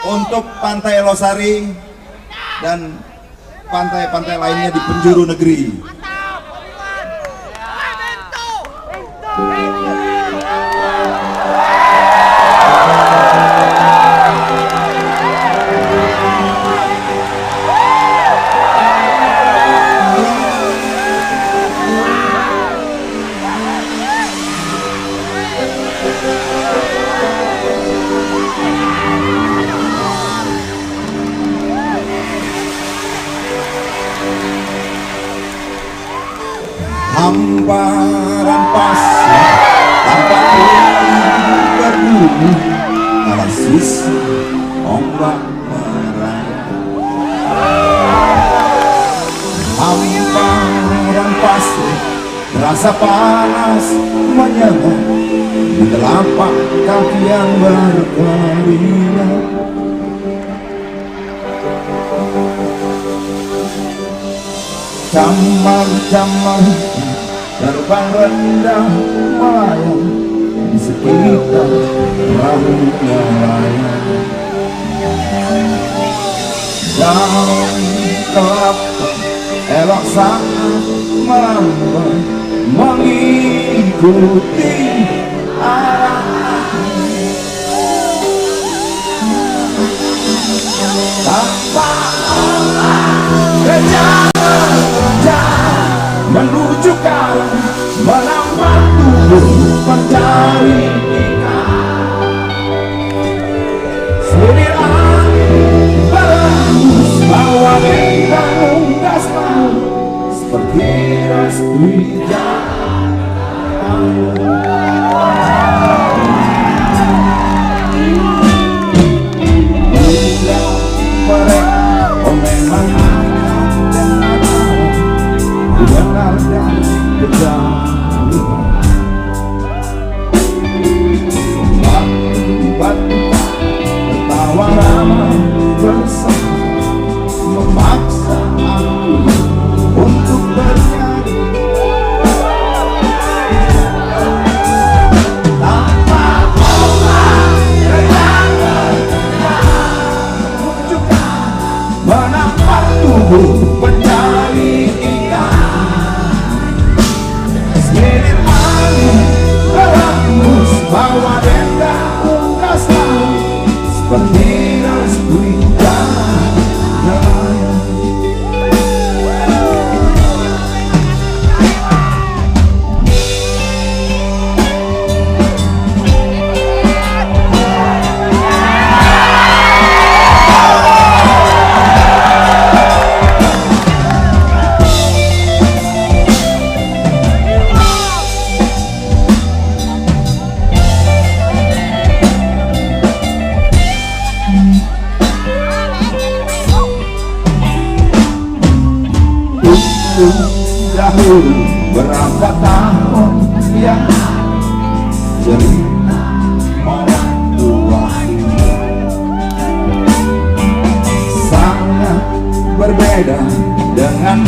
untuk Pantai Losari dan pantai-pantai lainnya di penjuru negeri. Hamparan pasir tampak berduri pada sisi ombak merayap. Hamparan pasir terasa panas menyerang di telapak kaki yang berkeringat. Camar-camar terbang rendah melayang di sekitar perahu nelayan. Daun kelapa elok sangat melambai mengikuti arah tanpa kejar menuju kau melambat tubuh mencari ikan. Selir angin berhembus bawa bentang unggas laut seperti ras hujan. Mereka oh memang dengar dan kejauhan batu-batu tertawa ramah bersama memaksa aku untuk bernyanyi tanpa ombak kejangan menunjukkan menampak tubuh mencari ikan. Selir angin berhembus bawa dendang unggas laut seperti ras hujan nelayan. Dahulu berapa tahun yang cerita orang tua sangat berbeda dengan